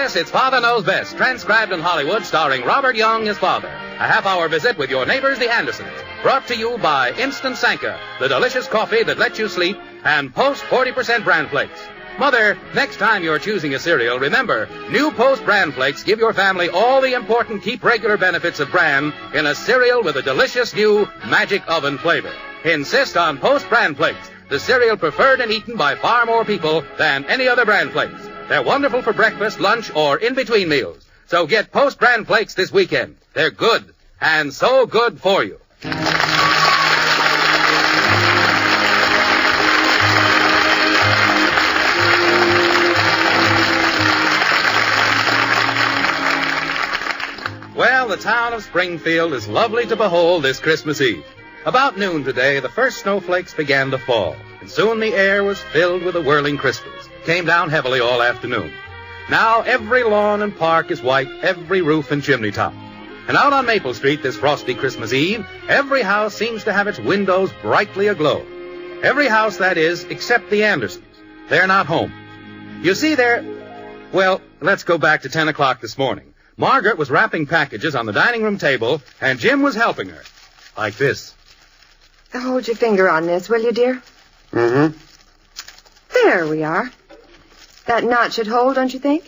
Yes, it's Father Knows Best, transcribed in Hollywood, starring Robert Young as Father. A half-hour visit with your neighbors, the Andersons. Brought to you by Instant Sanka, the delicious coffee that lets you sleep, and Post 40% Bran Flakes. Mother, next time you're choosing a cereal, remember, new Post Bran Flakes give your family all the important keep regular benefits of Bran in a cereal with a delicious new magic oven flavor. Insist on Post Bran Flakes, the cereal preferred and eaten by far more people than any other Bran Flakes. They're wonderful for breakfast, lunch, or in-between meals. So get Post Bran Flakes this weekend. They're good, and so good for you. Well, the town of Springfield is lovely to behold this Christmas Eve. About noon today, the first snowflakes began to fall, and soon the air was filled with the whirling crystals. Came down heavily all afternoon. Now every lawn and park is white, every roof and chimney top. And out on Maple Street this frosty Christmas Eve, every house seems to have its windows brightly aglow. Every house, that is, except the Andersons. They're not home. You see, well, let's go back to 10 o'clock this morning. Margaret was wrapping packages on the dining room table, and Jim was helping her. Like this. Hold your finger on this, will you, dear? Mm-hmm. There we are. That knot should hold, don't you think?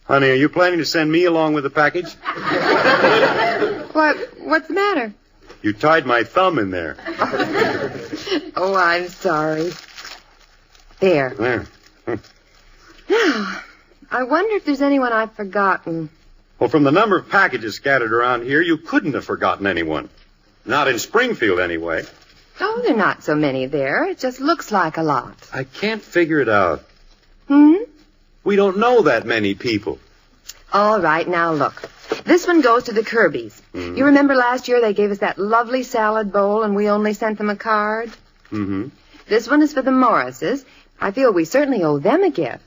Honey, are you planning to send me along with the package? What's the matter? You tied my thumb in there. Oh, I'm sorry. There. There. Now, I wonder if there's anyone I've forgotten. Well, from the number of packages scattered around here, you couldn't have forgotten anyone. Not in Springfield, anyway. Oh, there are not so many there. It just looks like a lot. I can't figure it out. Hmm? We don't know that many people. All right, now look. This one goes to the Kirbys. Mm-hmm. You remember last year they gave us that lovely salad bowl and we only sent them a card? Mm-hmm. This one is for the Morrises. I feel we certainly owe them a gift.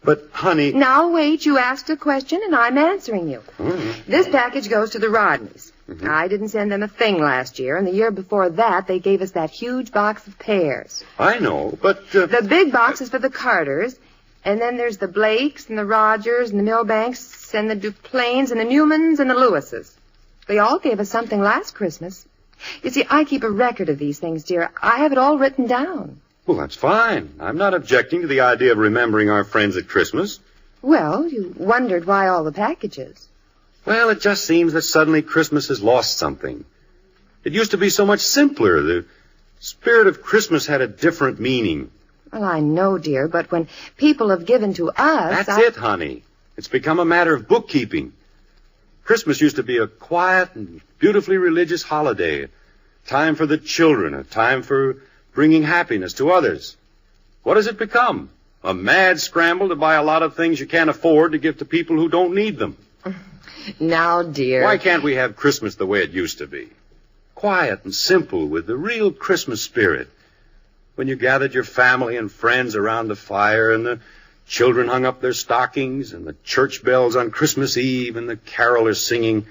But, honey... Now, wait. You asked a question, and I'm answering you. Mm-hmm. This package goes to the Rodneys. Mm-hmm. I didn't send them a thing last year, and the year before that, they gave us that huge box of pears. I know, but... The big box is for the Carters, and then there's the Blakes and the Rogers and the Milbanks and the Duplains and the Newmans and the Lewises. They all gave us something last Christmas. You see, I keep a record of these things, dear. I have it all written down. Well, that's fine. I'm not objecting to the idea of remembering our friends at Christmas. Well, you wondered why all the packages. Well, it just seems that suddenly Christmas has lost something. It used to be so much simpler. The spirit of Christmas had a different meaning. Well, I know, dear, but when people have given to us... That's it, honey. It's become a matter of bookkeeping. Christmas used to be a quiet and beautifully religious holiday. A time for the children, a time for bringing happiness to others. What has it become? A mad scramble to buy a lot of things you can't afford to give to people who don't need them. Now, dear... Why can't we have Christmas the way it used to be? Quiet and simple with the real Christmas spirit. When you gathered your family and friends around the fire and the children hung up their stockings and the church bells on Christmas Eve and the carolers singing.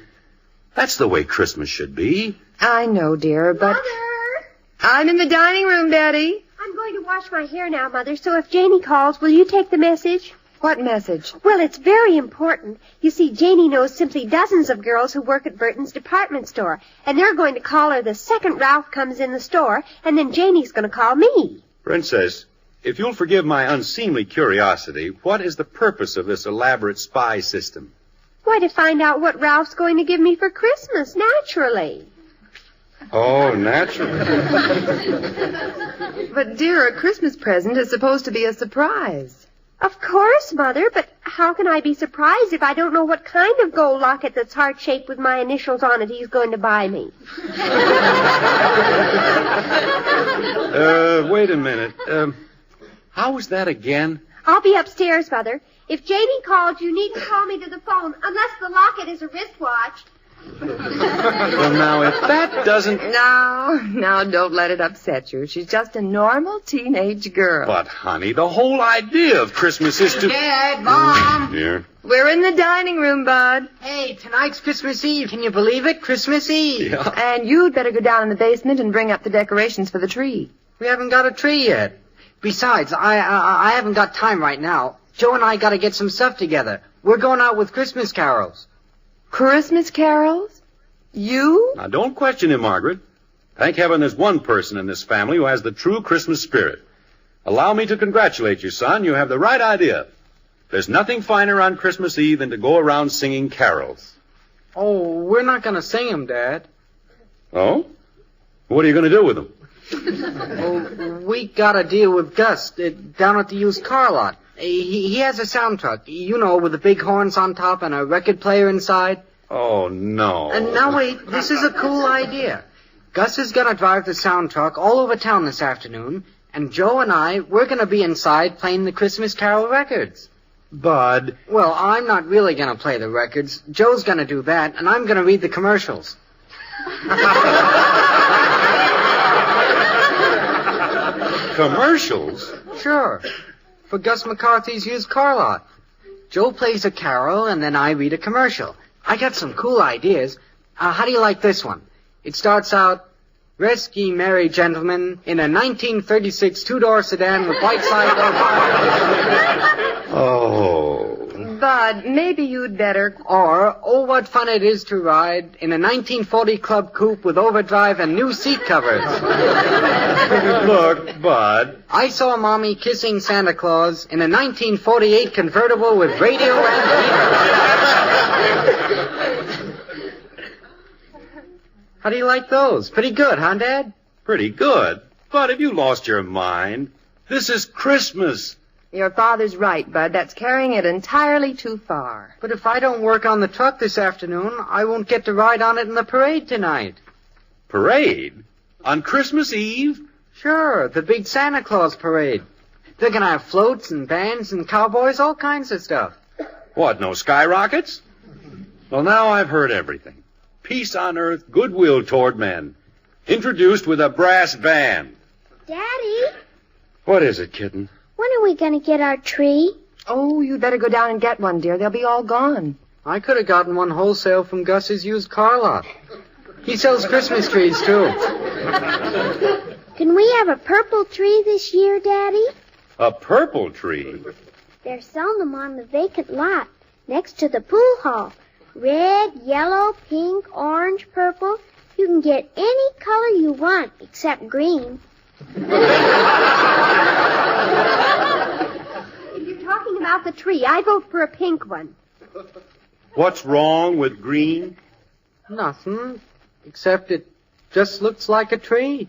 That's the way Christmas should be. I know, dear, but... Mother! I'm in the dining room, Betty. I'm going to wash my hair now, Mother, so if Janie calls, will you take the message? What message? Well, it's very important. You see, Janie knows simply dozens of girls who work at Burton's department store, and they're going to call her the second Ralph comes in the store, and then Janie's going to call me. Princess, if you'll forgive my unseemly curiosity, what is the purpose of this elaborate spy system? Why, to find out what Ralph's going to give me for Christmas, naturally. Oh, naturally. But, dear, a Christmas present is supposed to be a surprise. Of course, Mother, but how can I be surprised if I don't know what kind of gold locket that's heart-shaped with my initials on it he's going to buy me? Wait a minute. How was that again? I'll be upstairs, Mother. If Janie calls, you needn't call me to the phone, unless the locket is a wristwatch. Well, now, if that doesn't... Now, don't let it upset you. She's just a normal teenage girl. But, honey, the whole idea of Christmas is to... Dad, Mom. Dear. We're in the dining room, Bud. Hey, tonight's Christmas Eve. Can you believe it? Christmas Eve. Yeah. And you'd better go down in the basement and bring up the decorations for the tree. We haven't got a tree yet. Besides, I haven't got time right now. Joe and I gotta get some stuff together. We're going out with Christmas carols. Christmas carols? You? Now, don't question him, Margaret. Thank heaven there's one person in this family who has the true Christmas spirit. Allow me to congratulate you, son. You have the right idea. There's nothing finer on Christmas Eve than to go around singing carols. Oh, we're not gonna sing 'em, Dad. Oh? What are you going to do with them? Oh, we got a deal with Gus down at the used car lot. He has a sound truck, you know, with the big horns on top and a record player inside. Oh, no. And now wait, this is a cool idea. Gus is gonna drive the sound truck all over town this afternoon, and Joe and we're gonna be inside playing the Christmas Carol records. Bud. Well, I'm not really gonna play the records. Joe's gonna do that, and I'm gonna read the commercials. Commercials? Sure. For Gus McCarthy's used car lot. Joe plays a carol, and then I read a commercial. I got some cool ideas. How do you like this one? It starts out, "Rest ye merry gentlemen in a 1936 two-door sedan with white side door." Oh. Bud, maybe you'd better... Or, "Oh, what fun it is to ride in a 1940 Club Coupe with overdrive and new seat covers." Look, Bud. "I saw Mommy kissing Santa Claus in a 1948 convertible with radio and heater." How do you like those? Pretty good, huh, Dad? Pretty good. Bud, have you lost your mind? This is Christmas. Your father's right, Bud. That's carrying it entirely too far. But if I don't work on the truck this afternoon, I won't get to ride on it in the parade tonight. Parade? On Christmas Eve? Sure, the big Santa Claus parade. They're gonna have floats and bands and cowboys, all kinds of stuff. What, no skyrockets? Well, now I've heard everything. Peace on earth, goodwill toward men. Introduced with a brass band. Daddy, What is it, kitten? when are we going to get our tree? Oh, you'd better go down and get one, dear. They'll be all gone. I could have gotten one wholesale from Gus's used car lot. He sells Christmas trees, too. Can we have a purple tree this year, Daddy? A purple tree? They're selling them on the vacant lot next to the pool hall. Red, yellow, pink, orange, purple. You can get any color you want except green. If you're talking about the tree, I vote for a pink one. What's wrong with green? Nothing, except it just looks like a tree.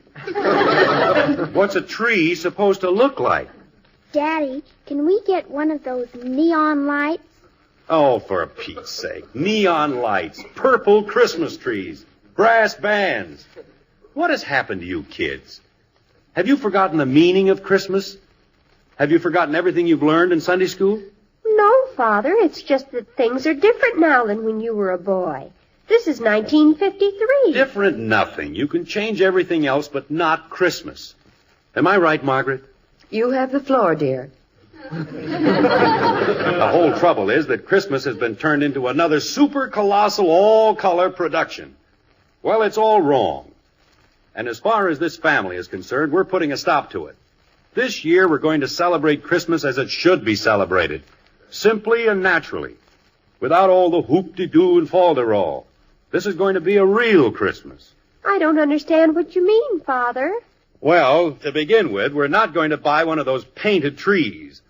What's a tree supposed to look like? Daddy, can we get one of those neon lights? Oh, for Pete's sake. Neon lights, purple Christmas trees, brass bands. What has happened to you kids? Have you forgotten the meaning of Christmas? Have you forgotten everything you've learned in Sunday school? No, Father, it's just that things are different now than when you were a boy. This is 1953. Different nothing. You can change everything else, but not Christmas. Am I right, Margaret? You have the floor, dear. The whole trouble is that Christmas has been turned into another super colossal all-color production. Well, it's all wrong. And as far as this family is concerned, we're putting a stop to it. This year we're going to celebrate Christmas as it should be celebrated. Simply and naturally. Without all the hoop-de-doo and falderall. This is going to be a real Christmas. I don't understand what you mean, Father. Well, to begin with, we're not going to buy one of those painted trees.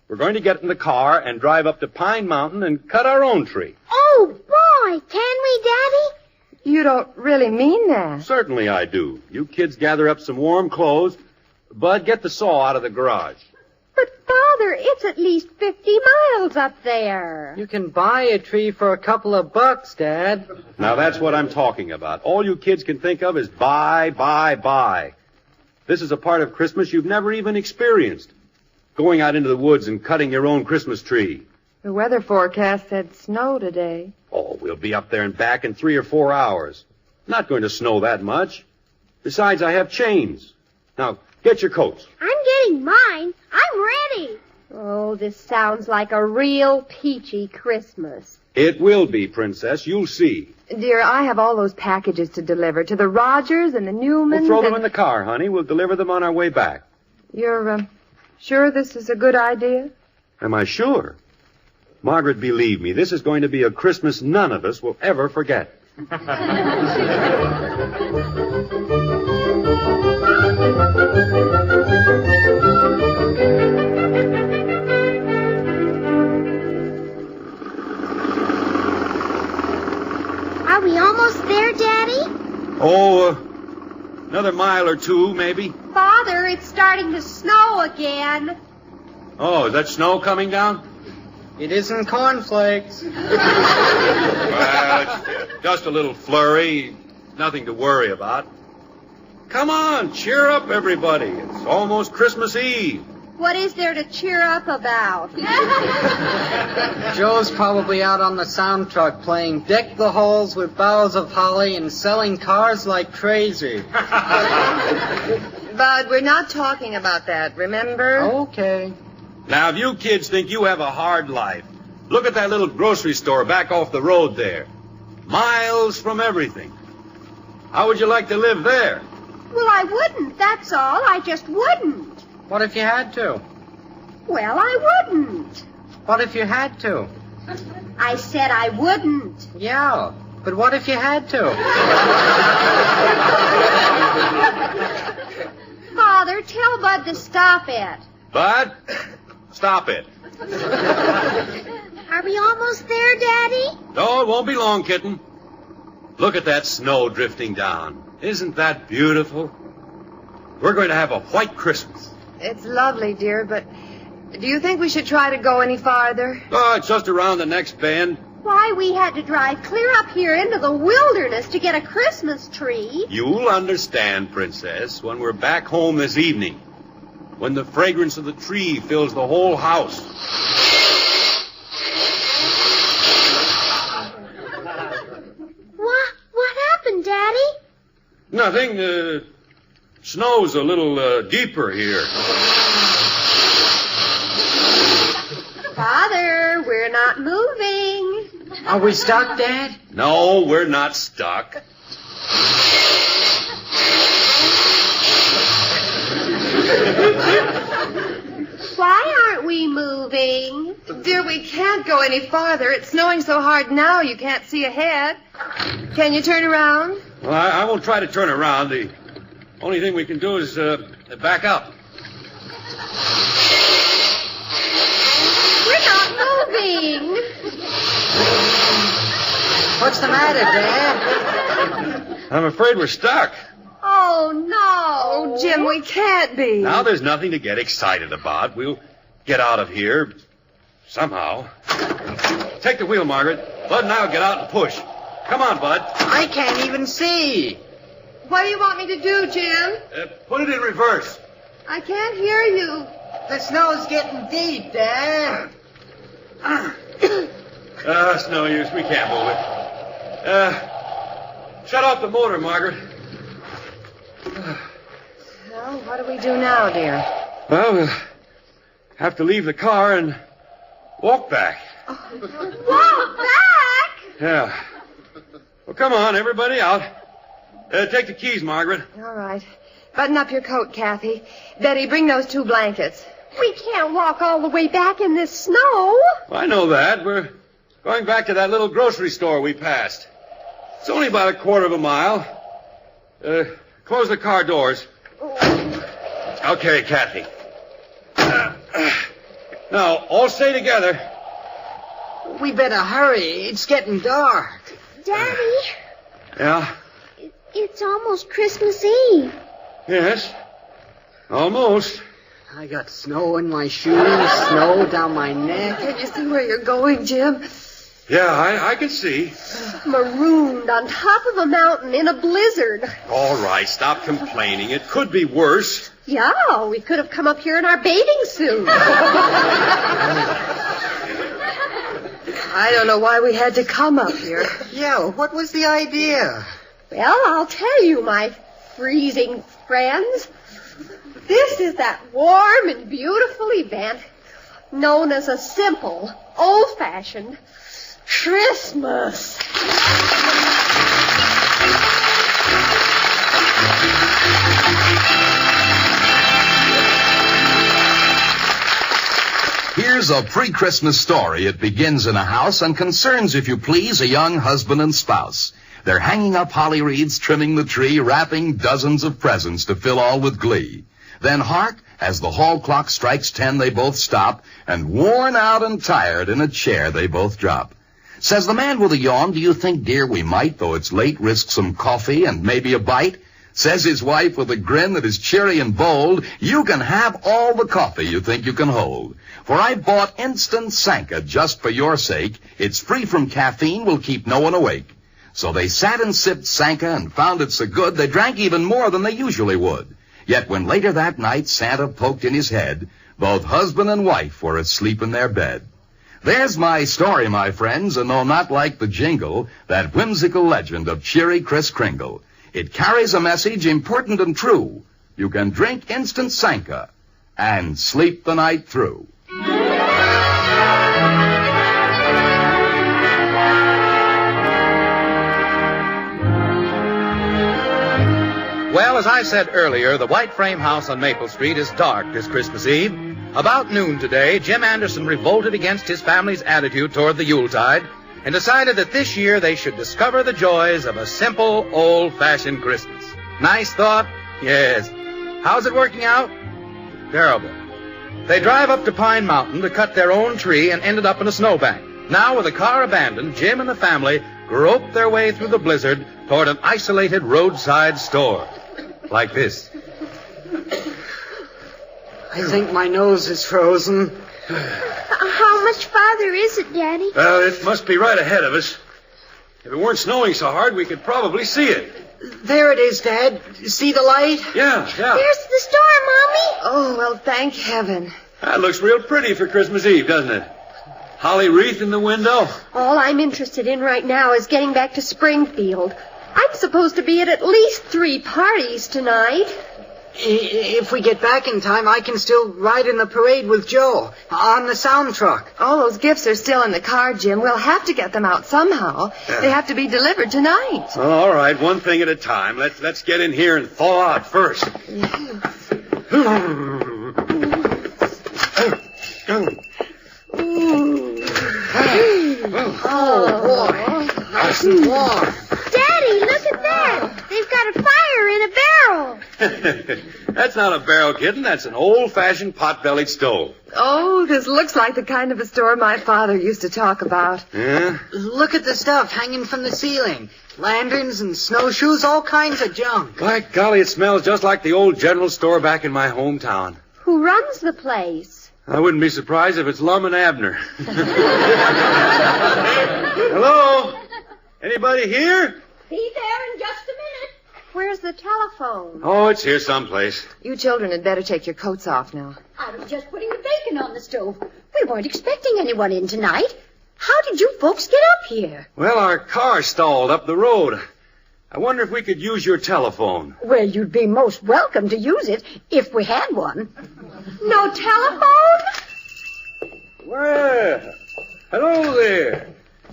We're going to get in the car and drive up to Pine Mountain and cut our own tree. Oh, boy, can we, Daddy? You don't really mean that. Certainly I do. You kids gather up some warm clothes. Bud, get the saw out of the garage. But, Father, it's at least 50 miles up there. You can buy a tree for a couple of bucks, Dad. Now that's what I'm talking about. All you kids can think of is buy, buy, buy. This is a part of Christmas you've never even experienced. Going out into the woods and cutting your own Christmas tree. The weather forecast said snow today. Oh, we'll be up there and back in 3 or 4 hours. Not going to snow that much. Besides, I have chains. Now, get your coats. I'm getting mine. I'm ready. Oh, this sounds like a real peachy Christmas. It will be, Princess. You'll see. Dear, I have all those packages to deliver to the Rogers and the Newmans. We'll throw them in the car, honey. We'll deliver them on our way back. You're, sure this is a good idea? Am I sure? Margaret, believe me, this is going to be a Christmas none of us will ever forget. Are we almost there, Daddy? Oh, another mile or two, maybe. Father, it's starting to snow again. Oh, is that snow coming down? It isn't cornflakes. Well, it's just a little flurry. Nothing to worry about. Come on, cheer up, everybody. It's almost Christmas Eve. What is there to cheer up about? Joe's probably out on the sound truck playing Deck the Halls with Boughs of Holly and selling cars like crazy. Bud, we're not talking about that, remember? Okay. Now, if you kids think you have a hard life, look at that little grocery store back off the road there. Miles from everything. How would you like to live there? Well, I wouldn't, that's all. I just wouldn't. What if you had to? Well, I wouldn't. What if you had to? I said I wouldn't. Yeah, but what if you had to? Father, tell Bud to stop it. Bud, stop it. Are we almost there, Daddy? No, it won't be long, kitten. Look at that snow drifting down. Isn't that beautiful? We're going to have a white Christmas. It's lovely, dear, but do you think we should try to go any farther? Oh, it's just around the next bend. Why, we had to drive clear up here into the wilderness to get a Christmas tree. You'll understand, Princess, when we're back home this evening. When the fragrance of the tree fills the whole house. What happened, Daddy? Nothing. Snow's a little deeper here. Father, we're not moving. Are we stuck, Dad? No, we're not stuck. Why aren't we moving? Dear, we can't go any farther. It's snowing so hard now you can't see ahead. Can you turn around? Well, I won't try to turn around. The only thing we can do is back up. We're not moving. What's the matter, Dad? I'm afraid we're stuck. Oh, no. Oh, Jim, we can't be. Now there's nothing to get excited about. We'll get out of here somehow. Take the wheel, Margaret. Bud and I'll get out and push. Come on, Bud. I can't even see. What do you want me to do, Jim? Put it in reverse. I can't hear you. The snow's getting deep, Dad. It's no use. We can't move it. Shut off the motor, Margaret. Well, what do we do now, dear? Well, we'll have to leave the car and walk back. Walk back? Yeah. Well, come on, everybody out. Take the keys, Margaret. All right. Button up your coat, Kathy. Betty, bring those 2 blankets. We can't walk all the way back in this snow. I know that. We're going back to that little grocery store we passed. It's only about a quarter of a mile. Close the car doors. Okay, Kathy. Now, all stay together. We better hurry. It's getting dark. Daddy, Yeah? it's almost Christmas Eve. Yes. Almost. I got snow in my shoes, snow down my neck. Can you see where you're going, Jim? Yeah, I can see. Marooned on top of a mountain in a blizzard. All right, stop complaining. It could be worse. Yeah, we could have come up here in our bathing suit. I don't know why we had to come up here. Yeah, what was the idea? Well, I'll tell you, my freezing friends. This is that warm and beautiful event known as a simple, old-fashioned Christmas. Hear Here's a pre-Christmas story. It begins in a house and concerns, if you please, a young husband and spouse. They're hanging up holly wreaths, trimming the tree, wrapping dozens of presents to fill all with glee. Then hark, as the hall clock strikes 10, they both stop, and worn out and tired in a chair they both drop. Says the man with a yawn, do you think, dear, we might, though it's late, risk some coffee and maybe a bite? Says his wife with a grin that is cheery and bold, you can have all the coffee you think you can hold. For I bought instant Sanka just for your sake. It's free from caffeine, will keep no one awake. So they sat and sipped Sanka and found it so good they drank even more than they usually would. Yet when later that night Santa poked in his head, both husband and wife were asleep in their bed. There's my story, my friends, and though not like the jingle, that whimsical legend of cheery Kris Kringle. It carries a message important and true. You can drink instant Sanka and sleep the night through. Well, as I said earlier, the white frame house on Maple Street is dark this Christmas Eve. About noon today, Jim Anderson revolted against his family's attitude toward the Yuletide and decided that this year they should discover the joys of a simple, old-fashioned Christmas. Nice thought? Yes. How's it working out? Terrible. They drive up to Pine Mountain to cut their own tree and ended up in a snowbank. Now, with the car abandoned, Jim and the family groped their way through the blizzard toward an isolated roadside store. Like this. I think my nose is frozen. How much farther is it, Daddy? Well, it must be right ahead of us. If it weren't snowing so hard, we could probably see it. There it is, Dad. See the light? Yeah. There's the store, Mommy. Oh, well, thank heaven. That looks real pretty for Christmas Eve, doesn't it? Holly wreath in the window. All I'm interested in right now is getting back to Springfield. I'm supposed to be at least 3 parties tonight. If we get back in time, I can still ride in the parade with Joe on the sound truck. All those gifts are still in the car, Jim. We'll have to get them out somehow. They have to be delivered tonight. Oh, all right, one thing at a time. Let's get in here and thaw out first. Oh, boy. Nice and warm. Daddy, look at that. They've got a fire in a barrel. That's not a barrel, kitten. That's an old-fashioned pot-bellied stove. Oh, this looks like the kind of a store my father used to talk about. Yeah? Look at the stuff hanging from the ceiling. Lanterns and snowshoes, all kinds of junk. By golly, it smells just like the old general store back in my hometown. Who runs the place? I wouldn't be surprised if it's Lum and Abner. Hello? Anybody here? Be there in just a minute. Where's the telephone? Oh, it's here someplace. You children had better take your coats off now. I was just putting the bacon on the stove. We weren't expecting anyone in tonight. How did you folks get up here? Well, our car stalled up the road. I wonder if we could use your telephone. Well, you'd be most welcome to use it if we had one. No telephone? Well, hello there.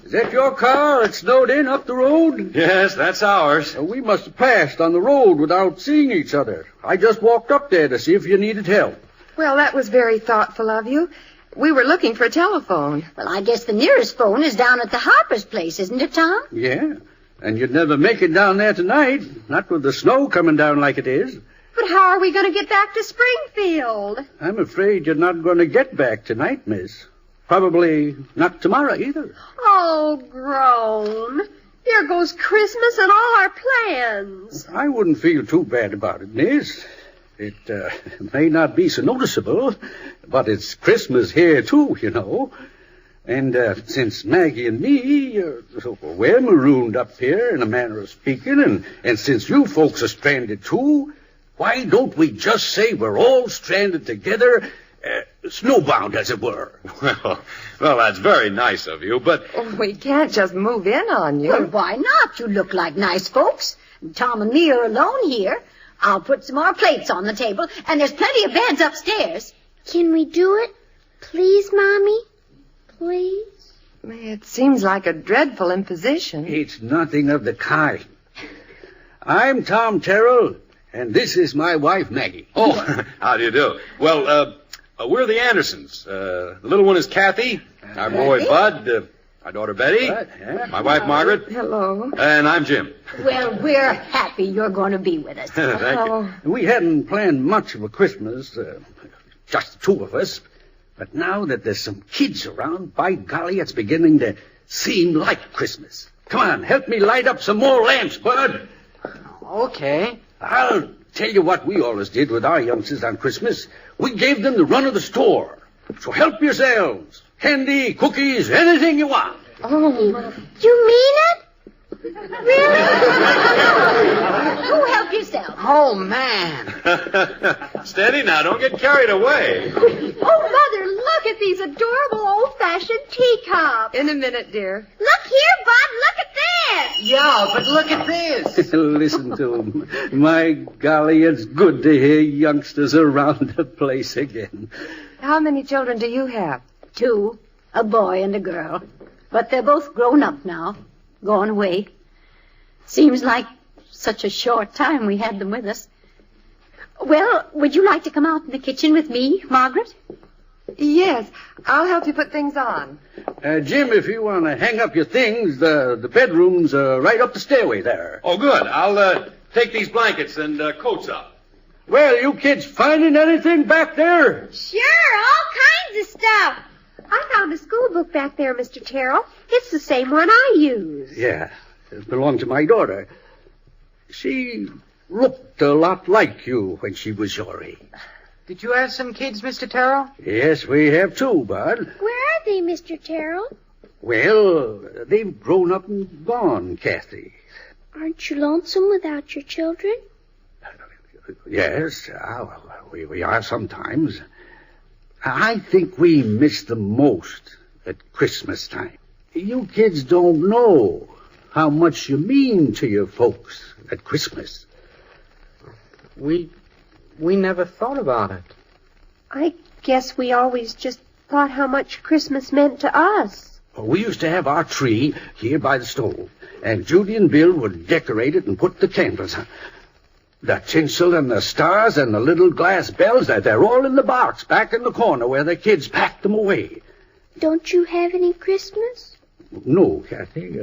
Is that your car that snowed in up the road? Yes, that's ours. We must have passed on the road without seeing each other. I just walked up there to see if you needed help. Well, that was very thoughtful of you. We were looking for a telephone. Well, I guess the nearest phone is down at the Harper's place, isn't it, Tom? Yeah, and you'd never make it down there tonight, not with the snow coming down like it is. But how are we going to get back to Springfield? I'm afraid you're not going to get back tonight, miss. Probably not tomorrow either. Oh, groan. There goes Christmas and all our plans. I wouldn't feel too bad about it, miss. It may not be so noticeable, but it's Christmas here, too, you know. And since Maggie and me, we're marooned up here in a manner of speaking, and since you folks are stranded, too, why don't we just say we're all stranded together, snowbound, as it were? Well, that's very nice of you, but... Oh, we can't just move in on you. Well, why not? You look like nice folks. Tom and me are alone here. I'll put some more plates on the table, and there's plenty of beds upstairs. Can we do it? Please, Mommy? Please? It seems like a dreadful imposition. It's nothing of the kind. I'm Tom Terrell, and this is my wife, Maggie. Oh, how do you do? Well, We're the Andersons. The little one is Kathy. Our boy Bud. Our daughter Betty. My wife Margaret. Hello. And I'm Jim. Well, we're happy you're going to be with us. Thank you. We hadn't planned much of a Christmas, just the two of us. But now that there's some kids around, by golly, it's beginning to seem like Christmas. Come on, help me light up some more lamps, Bud. Okay. I'll tell you what we always did with our youngsters on Christmas. We gave them the run of the store. So help yourselves. Candy, cookies, anything you want. Oh, you mean it? Really? Go help yourself. Oh, man. Steady now, don't get carried away. Oh, Mother, look at these adorable old-fashioned teacups. In a minute, dear. Look here, Bud. Look at this. Yeah, but look at this. Listen to 'em. My golly, it's good to hear youngsters around the place again. How many children do you have? 2, a boy and a girl. But they're both grown up now, gone away. Seems like such a short time we had them with us. Well, would you like to come out in the kitchen with me, Margaret? Yes, I'll help you put things on. Jim, if you want to hang up your things, the bedroom's right up the stairway there. Oh, good. I'll take these blankets and coats up. Well, you kids finding anything back there? Sure, all kinds of stuff. I found a school book back there, Mr. Terrell. It's the same one I use. Yeah, it belonged to my daughter. She looked a lot like you when she was your age. Did you have some kids, Mr. Terrell? Yes, we have two, Bud. Where are they, Mr. Terrell? Well, they've grown up and gone, Kathy. Aren't you lonesome without your children? Yes, we are sometimes. I think we miss them most at Christmas time. You kids don't know how much you mean to your folks at Christmas. We never thought about it. I guess we always just thought how much Christmas meant to us. We used to have our tree here by the stove, and Judy and Bill would decorate it and put the candles on. The tinsel and the stars and the little glass bells, they're all in the box back in the corner where the kids packed them away. Don't you have any Christmas? No, Kathy,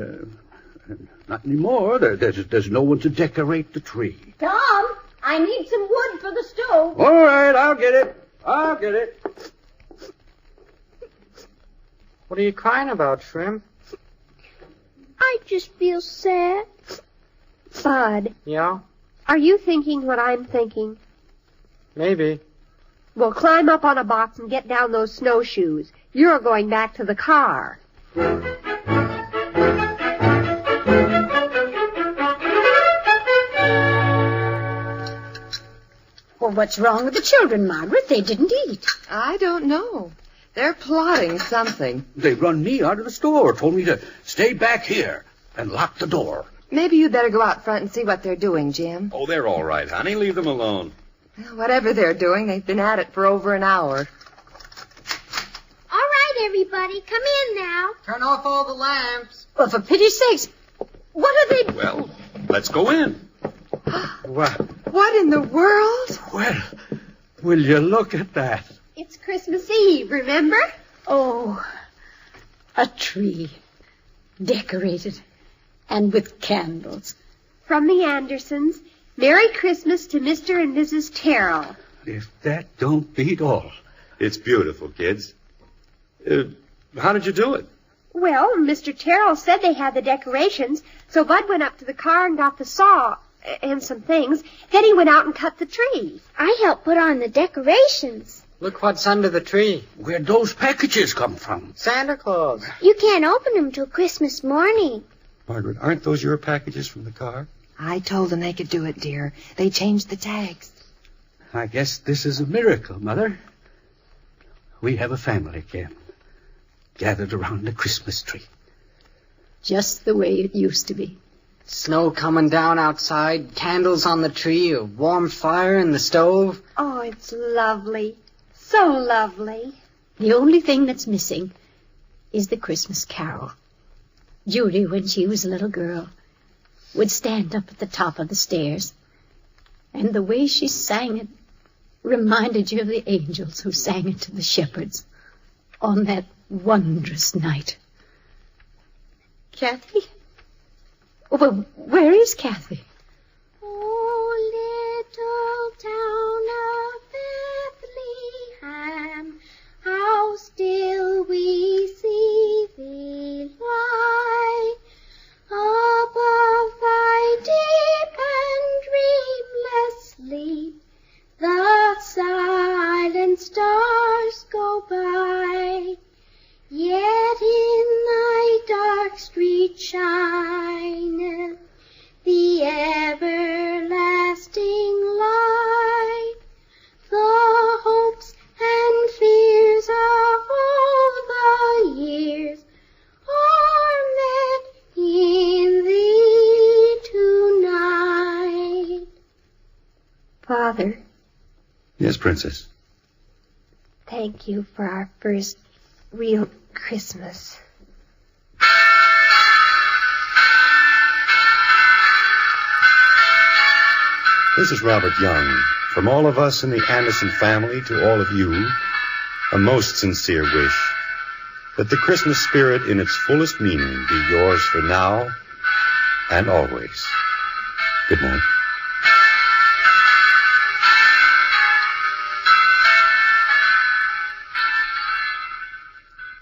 not anymore. There's no one to decorate the tree. Tom, I need some wood for the stove. All right, I'll get it. What are you crying about, Shrimp? I just feel sad. Bud, Yeah, are you thinking what I'm thinking? maybe. Well, climb up on a box and get down those snowshoes. You're going back to the car. Well, what's wrong with the children, Margaret? They didn't eat. I don't know. They're plotting something. They run me out of the store, told me to stay back here and lock the door. Maybe you'd better go out front and see what they're doing, Jim. Oh, they're all right, honey. Leave them alone. Well, whatever they're doing, they've been at it for over an hour. All right, everybody, come in now. Turn off all the lamps. Well, for pity's sakes, what are they... Well, let's go in. What in the world? Well, will you look at that? It's Christmas Eve, remember? Oh, a tree. Decorated. And with candles. From the Andersons. Merry Christmas to Mr. and Mrs. Terrell. If that don't beat all. It's beautiful, kids. How did you do it? Well, Mr. Terrell said they had the decorations, so Bud went up to the car and got the saw and some things. Then he went out and cut the tree. I helped put on the decorations. Look what's under the tree. Where'd those packages come from? Santa Claus. You can't open them till Christmas morning. Margaret, aren't those your packages from the car? I told them they could do it, dear. They changed the tags. I guess this is a miracle, Mother. We have a family again, gathered around the Christmas tree. Just the way it used to be. Snow coming down outside, candles on the tree, a warm fire in the stove. Oh, it's lovely. So lovely. The only thing that's missing is the Christmas carol. Judy, when she was a little girl, would stand up at the top of the stairs. And the way she sang it reminded you of the angels who sang it to the shepherds on that wondrous night. Kathy? Well, where is Kathy? Oh, little town of Bethlehem, how still we see thee lie above thy deep and dreamless sleep. The silent stars go by, yet in thy dark street shineth the everlasting light. The hopes and fears of all the years are met in thee tonight. Father, Yes, Princess. thank you for our first real Christmas. This is Robert Young. From all of us in the Anderson family to all of you, a most sincere wish that the Christmas spirit in its fullest meaning be yours for now and always. Good night.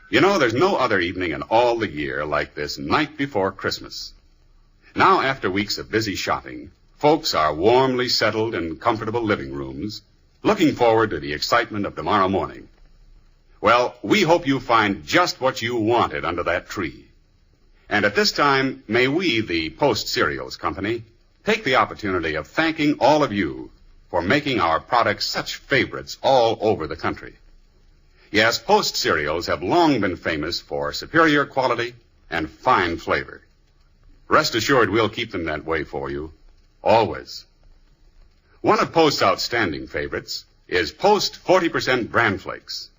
You know, there's no other evening in all the year like this night before Christmas. Now, after weeks of busy shopping, folks are warmly settled in comfortable living rooms, looking forward to the excitement of tomorrow morning. Well, we hope you find just what you wanted under that tree. And at this time, may we, the Post Cereals Company, take the opportunity of thanking all of you for making our products such favorites all over the country. Yes, Post cereals have long been famous for superior quality and fine flavor. Rest assured we'll keep them that way for you, always. One of Post's outstanding favorites is Post 40% Bran Flakes.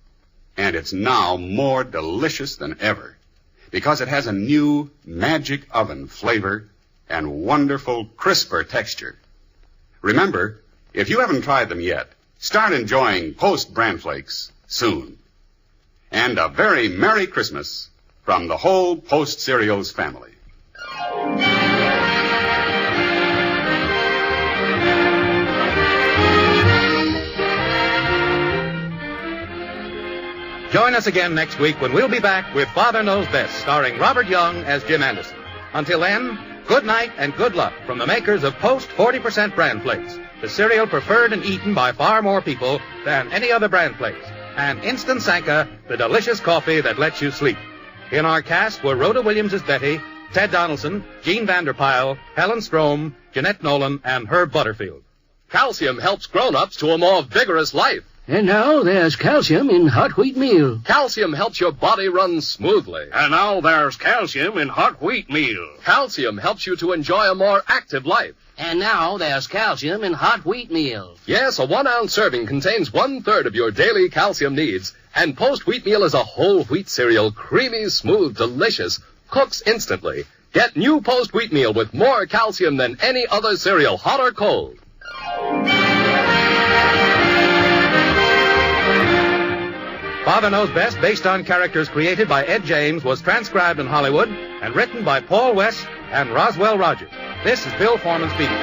And it's now more delicious than ever because it has a new magic oven flavor and wonderful crisper texture. Remember, if you haven't tried them yet, start enjoying Post Bran Flakes soon. And a very Merry Christmas from the whole Post Cereals family. Join us again next week when we'll be back with Father Knows Best, starring Robert Young as Jim Anderson. Until then, good night and good luck from the makers of Post 40% Bran Flakes, the cereal preferred and eaten by far more people than any other Bran Flakes, and Instant Sanka, the delicious coffee that lets you sleep. In our cast were Rhoda Williams as Betty, Ted Donaldson, Jean Vanderpyle, Helen Strome, Jeanette Nolan, and Herb Butterfield. Calcium helps grown-ups to a more vigorous life. And now there's calcium in hot wheat meal. Calcium helps your body run smoothly. And now there's calcium in hot wheat meal. Calcium helps you to enjoy a more active life. And now there's calcium in hot wheat meal. Yes, a 1-ounce serving contains 1/3 of your daily calcium needs. And Post Wheat Meal is a whole wheat cereal, creamy, smooth, delicious, cooks instantly. Get new Post Wheat Meal with more calcium than any other cereal, hot or cold. Father Knows Best, based on characters created by Ed James, was transcribed in Hollywood and written by Paul West and Roswell Rogers. This is Bill Foreman speaking.